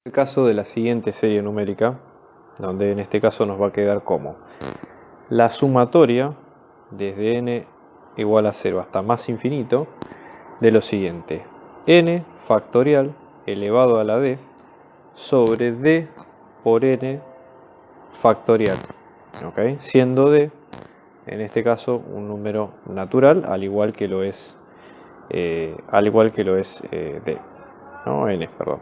El caso de la siguiente serie numérica, donde en este caso nos va a quedar como la sumatoria desde n igual a 0 hasta más infinito de lo siguiente: n factorial elevado a la d sobre d por n factorial, ¿okay? Siendo d en este caso un número natural, al igual que lo es d, ¿no? N, perdón.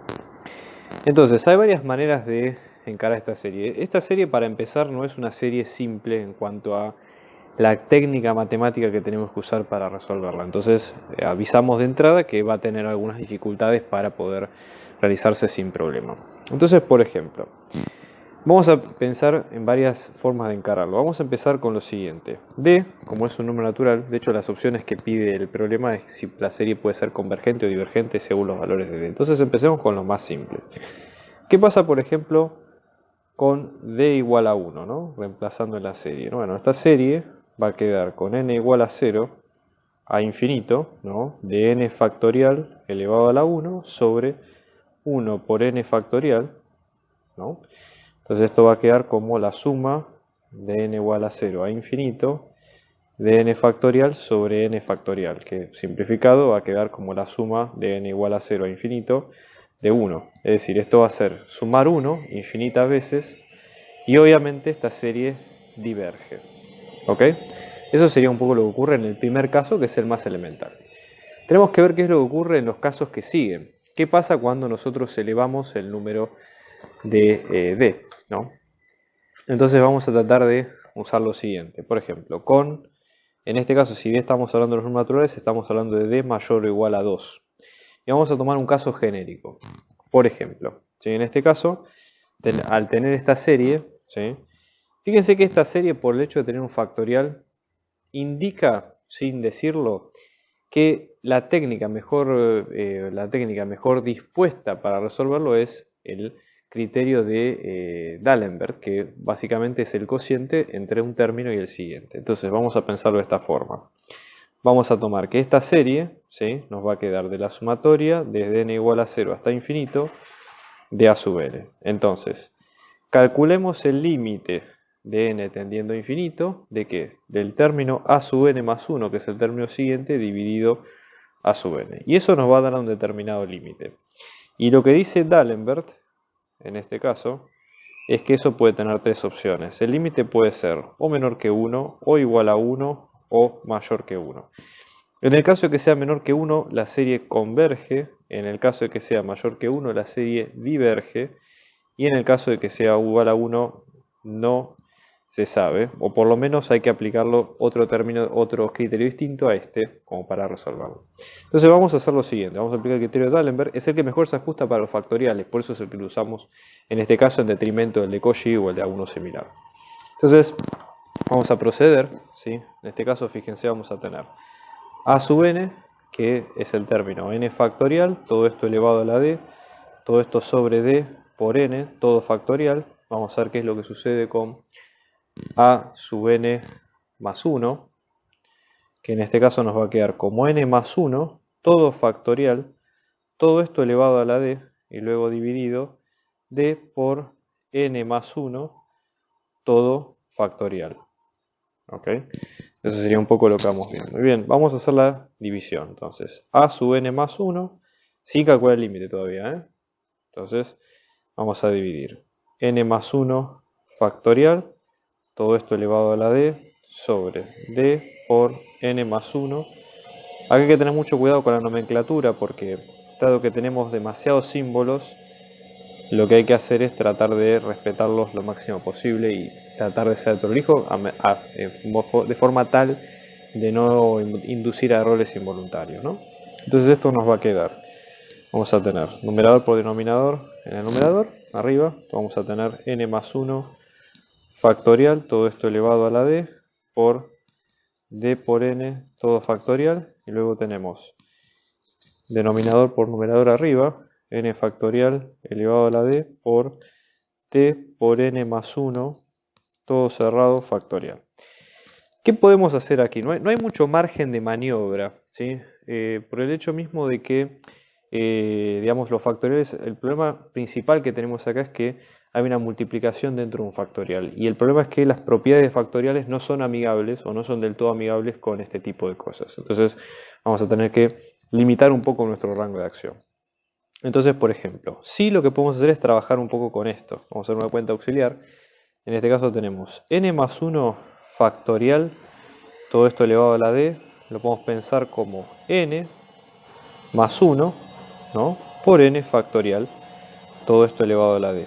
Entonces, hay varias maneras de encarar esta serie. Esta serie, para empezar, no es una serie simple en cuanto a la técnica matemática que tenemos que usar para resolverla. Entonces, avisamos de entrada que va a tener algunas dificultades para poder realizarse sin problema. Entonces, por ejemplo, vamos a pensar en varias formas de encararlo. Vamos a empezar con lo siguiente. D, como es un número natural, de hecho las opciones que pide el problema es si la serie puede ser convergente o divergente según los valores de D. Entonces empecemos con los más simples. ¿Qué pasa, por ejemplo, con D igual a 1, ¿no? Reemplazando en la serie. Bueno, esta serie va a quedar con n igual a 0 a infinito, ¿no? De n factorial elevado a la 1 sobre 1 por n factorial, ¿no? Entonces esto va a quedar como la suma de n igual a 0 a infinito de n factorial sobre n factorial, que simplificado va a quedar como la suma de n igual a 0 a infinito de 1. Es decir, esto va a ser sumar 1 infinitas veces y obviamente esta serie diverge. ¿Ok? Eso sería un poco lo que ocurre en el primer caso, que es el más elemental. Tenemos que ver qué es lo que ocurre en los casos que siguen. ¿Qué pasa cuando nosotros elevamos el número de d, ¿no? Entonces vamos a tratar de usar lo siguiente. Por ejemplo, en este caso, si d estamos hablando de los números naturales, estamos hablando de d mayor o igual a 2. Y vamos a tomar un caso genérico. Por ejemplo, ¿sí? En este caso, al tener esta serie, ¿sí? Fíjense que esta serie, por el hecho de tener un factorial, indica, sin decirlo, que la técnica mejor dispuesta para resolverlo es el criterio de D'Alembert, que básicamente es el cociente entre un término y el siguiente. Entonces vamos a pensarlo de esta forma. Vamos a tomar que esta serie, ¿sí?, nos va a quedar de la sumatoria desde n igual a 0 hasta infinito de a sub n. Entonces, calculemos el límite de n tendiendo a infinito, ¿de qué? Del término a sub n más 1, que es el término siguiente, dividido a sub n. Y eso nos va a dar un determinado límite. Y lo que dice D'Alembert, en este caso, es que eso puede tener tres opciones. El límite puede ser o menor que 1, o igual a 1, o mayor que 1. En el caso de que sea menor que 1, la serie converge. En el caso de que sea mayor que 1, la serie diverge. Y en el caso de que sea igual a 1, no se sabe, o por lo menos hay que aplicarlo otro criterio distinto a este, como para resolverlo. Entonces vamos a hacer lo siguiente, vamos a aplicar el criterio de D'Alembert, es el que mejor se ajusta para los factoriales, por eso es el que lo usamos en este caso en detrimento del de Cauchy o el de alguno similar. Entonces vamos a proceder, ¿sí? En este caso fíjense, vamos a tener a sub n, que es el término n factorial, todo esto elevado a la d, todo esto sobre d por n, todo factorial. Vamos a ver qué es lo que sucede con a sub n más 1, que en este caso nos va a quedar como n más 1, todo factorial, todo esto elevado a la d, y luego dividido d por n más 1, todo factorial. ¿Ok? Eso sería un poco lo que vamos viendo. Muy bien, vamos a hacer la división. Entonces, a sub n más 1, sin calcular el límite todavía, ¿eh? Entonces, vamos a dividir n más 1 factorial, todo esto elevado a la d, sobre d por n más 1. Aquí hay que tener mucho cuidado con la nomenclatura porque, dado que tenemos demasiados símbolos, lo que hay que hacer es tratar de respetarlos lo máximo posible y tratar de ser prolijo de forma tal de no inducir a errores involuntarios, ¿no? Entonces esto nos va a quedar. Vamos a tener numerador por denominador en el numerador, arriba. Vamos a tener n más 1 factorial, todo esto elevado a la d, por d por n, todo factorial. Y luego tenemos denominador por numerador arriba, n factorial elevado a la d, por t por n más 1, todo cerrado factorial. ¿Qué podemos hacer aquí? No hay mucho margen de maniobra, ¿sí? Por el hecho mismo de que digamos, los factoriales, el problema principal que tenemos acá es que hay una multiplicación dentro de un factorial. Y el problema es que las propiedades de factoriales no son amigables o no son del todo amigables con este tipo de cosas. Entonces vamos a tener que limitar un poco nuestro rango de acción. Entonces, por ejemplo, sí lo que podemos hacer es trabajar un poco con esto. Vamos a hacer una cuenta auxiliar. En este caso tenemos n más 1 factorial, todo esto elevado a la d, lo podemos pensar como n más 1, ¿no?, por n factorial, todo esto elevado a la d.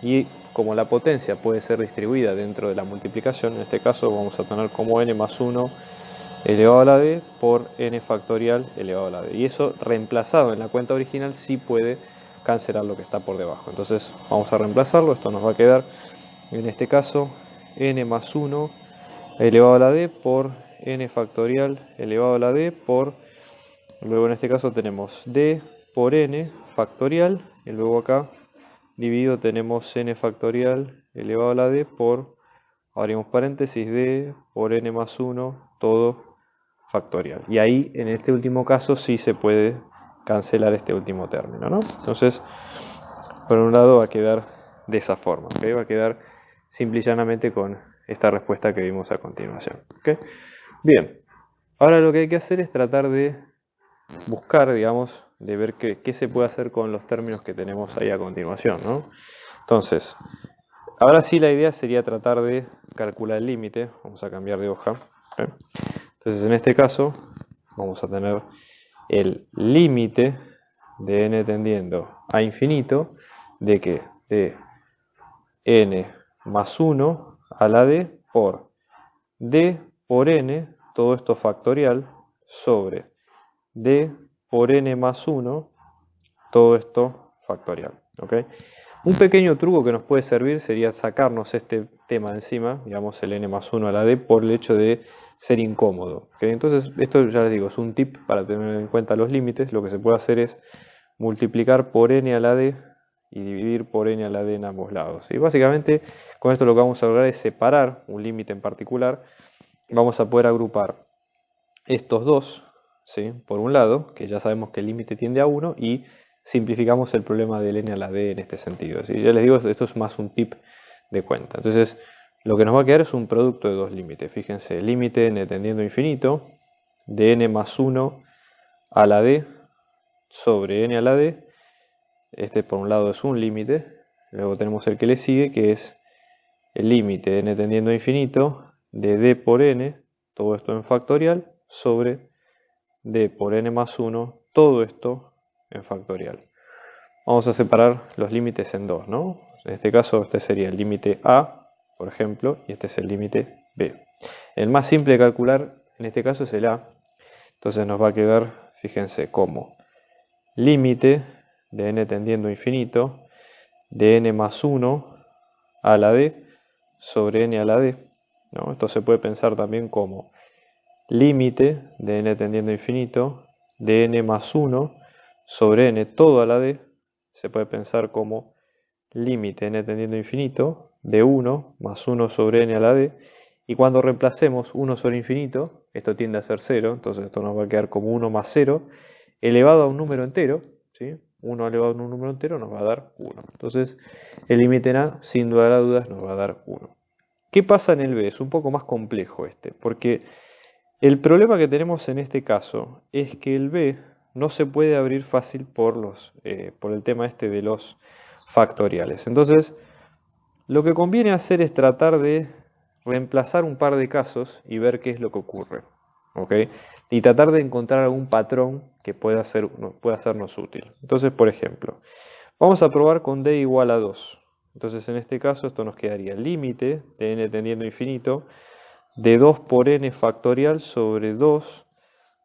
Y como la potencia puede ser distribuida dentro de la multiplicación, en este caso vamos a tener como n más 1 elevado a la d por n factorial elevado a la d. Y eso reemplazado en la cuenta original sí puede cancelar lo que está por debajo. Entonces vamos a reemplazarlo, esto nos va a quedar en este caso n más 1 elevado a la d por n factorial elevado a la d por, luego en este caso tenemos d por n factorial, y luego acá dividido tenemos n factorial elevado a la d por, abrimos paréntesis, d por n más 1 todo factorial. Y ahí en este último caso sí se puede cancelar este último término, ¿no? Entonces, por un lado va a quedar de esa forma, ¿okay? Va a quedar simple y llanamente con esta respuesta que vimos a continuación, ¿okay? Bien, ahora lo que hay que hacer es tratar de buscar, digamos, de ver qué se puede hacer con los términos que tenemos ahí a continuación, ¿no? Entonces, ahora sí la idea sería tratar de calcular el límite. Vamos a cambiar de hoja, ¿okay? Entonces en este caso vamos a tener el límite de n tendiendo a infinito de que de n más 1 a la d por n, todo esto factorial, sobre d por n más 1, todo esto factorial, ¿okay? Un pequeño truco que nos puede servir sería sacarnos este tema de encima, digamos el n más 1 a la d, por el hecho de ser incómodo, ¿okay? Entonces esto ya les digo, es un tip para tener en cuenta los límites. Lo que se puede hacer es multiplicar por n a la d y dividir por n a la d en ambos lados. Y básicamente con esto lo que vamos a lograr es separar un límite en particular. Vamos a poder agrupar estos dos, ¿sí?, por un lado, que ya sabemos que el límite tiende a 1, y simplificamos el problema del n a la d en este sentido, ¿sí? Ya les digo, esto es más un tip de cuenta. Entonces lo que nos va a quedar es un producto de dos límites. Fíjense, límite n tendiendo a infinito de n más 1 a la d sobre n a la d. Este por un lado es un límite. Luego tenemos el que le sigue, que es el límite de n tendiendo a infinito de d por n, todo esto en factorial, sobre d por n más 1, todo esto en factorial. Vamos a separar los límites en dos, ¿no? En este caso este sería el límite a, por ejemplo, y este es el límite b. El más simple de calcular en este caso es el a. Entonces nos va a quedar, fíjense, como límite de n tendiendo a infinito de n más 1 a la d sobre n a la d, ¿no? Esto se puede pensar también como límite de n tendiendo a infinito de n más 1 sobre n todo a la d. Se puede pensar como límite n tendiendo a infinito de 1 más 1 sobre n a la d. Y cuando reemplacemos 1 sobre infinito, esto tiende a ser 0, entonces esto nos va a quedar como 1 más 0 elevado a un número entero, ¿sí? 1 elevado a un número entero nos va a dar 1. Entonces el límite en a, sin lugar a dudas, nos va a dar 1. ¿Qué pasa en el b? Es un poco más complejo porque el problema que tenemos en este caso es que el b no se puede abrir fácil por el tema de los factoriales. Entonces lo que conviene hacer es tratar de reemplazar un par de casos y ver qué es lo que ocurre, ¿okay? Y tratar de encontrar algún patrón que pueda hacernos útil. Entonces, por ejemplo, vamos a probar con d igual a 2. Entonces, en este caso, esto nos quedaría el límite de n tendiendo a infinito de 2 por n factorial sobre 2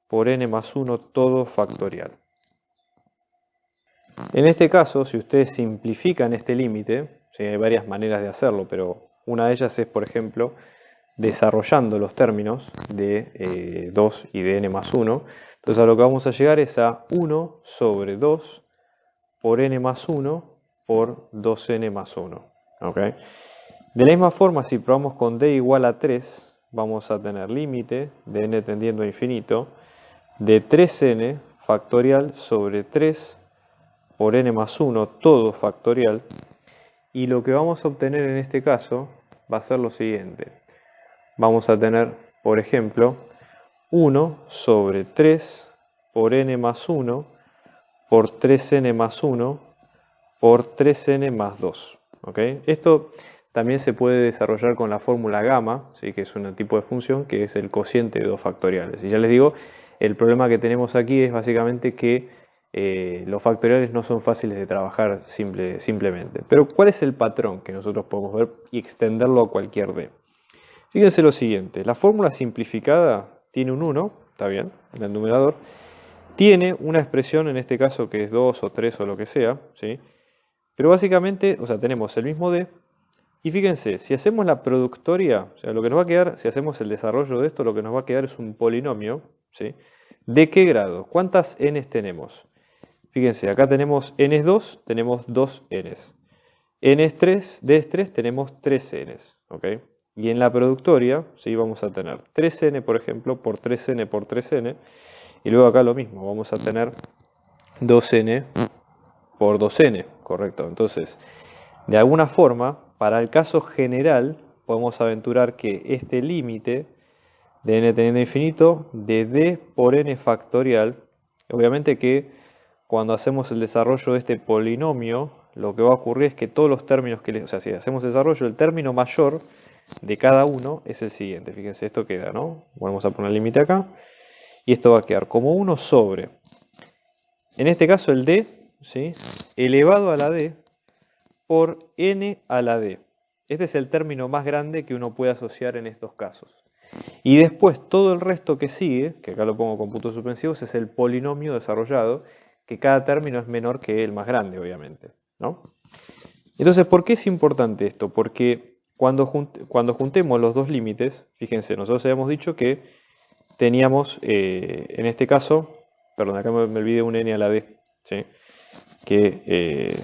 por n más 1 todo factorial. En este caso, si ustedes simplifican este límite, ¿sí?, hay varias maneras de hacerlo, pero una de ellas es, por ejemplo, desarrollando los términos de 2 y de n más 1. Entonces a lo que vamos a llegar es a 1 sobre 2 por n más 1 por 2n más 1. ¿Okay? De la misma forma, si probamos con d igual a 3, vamos a tener límite de n tendiendo a infinito de 3n factorial sobre 3 por n más 1 todo factorial. Y lo que vamos a obtener en este caso va a ser lo siguiente. Vamos a tener, por ejemplo, 1 sobre 3 por n más 1 por 3n más 1 por 3n más 2. ¿Okay? Esto también se puede desarrollar con la fórmula gamma, ¿sí? Que es un tipo de función que es el cociente de dos factoriales. Y ya les digo, el problema que tenemos aquí es básicamente que los factoriales no son fáciles de trabajar simplemente. Pero ¿cuál es el patrón que nosotros podemos ver y extenderlo a cualquier d? Fíjense lo siguiente, la fórmula simplificada tiene un 1, está bien, en el numerador, tiene una expresión en este caso que es 2 o 3 o lo que sea, ¿sí? Pero básicamente, o sea, tenemos el mismo d, y fíjense, si hacemos la productoria, o sea, lo que nos va a quedar, si hacemos el desarrollo de esto, lo que nos va a quedar es un polinomio, ¿sí? ¿De qué grado? ¿Cuántas n's tenemos? Fíjense, acá tenemos n es 2, tenemos 2 n's. N es 3, d es 3, tenemos 3 n's, ¿ok? Y en la productoria, ¿sí? Vamos a tener 3n, por ejemplo, por 3n por 3n, y luego acá lo mismo, vamos a tener 2n por 2n, correcto. Entonces, de alguna forma, para el caso general, podemos aventurar que este límite de n teniendo a infinito de d por n factorial, obviamente que cuando hacemos el desarrollo de este polinomio, lo que va a ocurrir es que todos los términos o sea, si hacemos el desarrollo, el término mayor de cada uno es el siguiente. Fíjense, esto queda, ¿no? Vamos a poner el límite acá. Y esto va a quedar como 1 sobre, en este caso el d, ¿sí? Elevado a la d por n a la d. Este es el término más grande que uno puede asociar en estos casos. Y después todo el resto que sigue, que acá lo pongo con puntos suspensivos, es el polinomio desarrollado, que cada término es menor que el más grande, obviamente, ¿no? Entonces, ¿por qué es importante esto? Porque cuando juntemos los dos límites, fíjense, nosotros habíamos dicho que teníamos, en este caso, perdón, acá me olvidé un n a la d, ¿sí? Que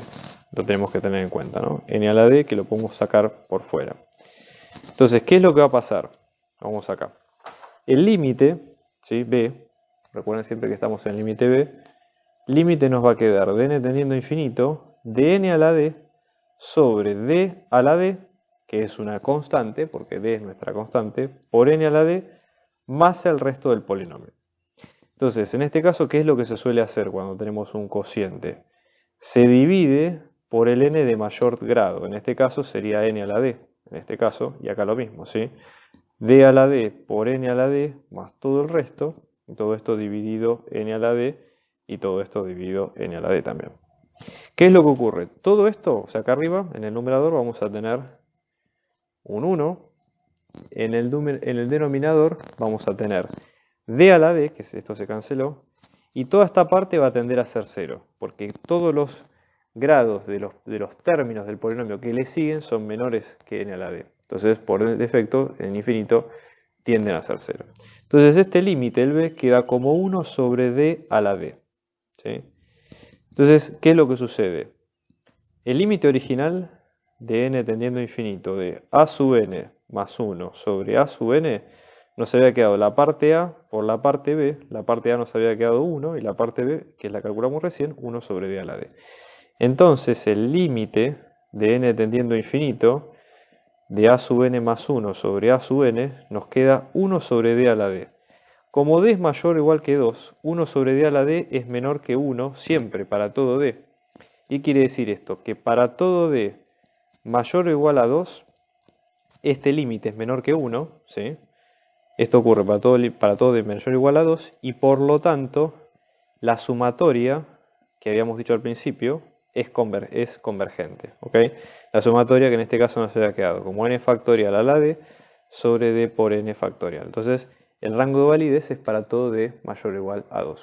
lo tenemos que tener en cuenta, ¿no? N a la d, que lo podemos sacar por fuera. Entonces, ¿qué es lo que va a pasar? Vamos acá. El límite, ¿sí? B, recuerden siempre que estamos en el límite B, límite nos va a quedar de n tendiendo a infinito, de n a la d, sobre d a la d, que es una constante, porque d es nuestra constante, por n a la d, más el resto del polinomio. Entonces, en este caso, ¿qué es lo que se suele hacer cuando tenemos un cociente? Se divide por el n de mayor grado, en este caso sería n a la d, en este caso, y acá lo mismo, ¿sí? d a la d por n a la d, más todo el resto, y todo esto dividido n a la d, y todo esto dividido n a la d también. ¿Qué es lo que ocurre? Todo esto, o sea, acá arriba, en el numerador, vamos a tener un 1. En el denominador vamos a tener d a la d, que esto se canceló, y toda esta parte va a tender a ser 0, porque todos los grados de los términos del polinomio que le siguen son menores que n a la d. Entonces, por defecto, en infinito, tienden a ser 0. Entonces, este límite, el b, queda como 1 sobre d a la d. ¿Sí? Entonces, ¿qué es lo que sucede? El límite original de n tendiendo a infinito de a sub n más 1 sobre a sub n nos había quedado la parte a por la parte b. La parte a nos había quedado 1 y la parte b, que la calculamos recién, 1 sobre d a la d. Entonces, el límite de n tendiendo a infinito de a sub n más 1 sobre a sub n nos queda 1 sobre d a la d. Como d es mayor o igual que 2, 1 sobre d a la d es menor que 1 siempre para todo d. ¿Y quiere decir esto? Que para todo d mayor o igual a 2, este límite es menor que 1, ¿sí? Esto ocurre para todo d mayor o igual a 2, y por lo tanto, la sumatoria, que habíamos dicho al principio, es convergente, ¿ok? La sumatoria que en este caso nos había quedado como n factorial a la d sobre d por n factorial. Entonces, el rango de validez es para todo d mayor o igual a 2.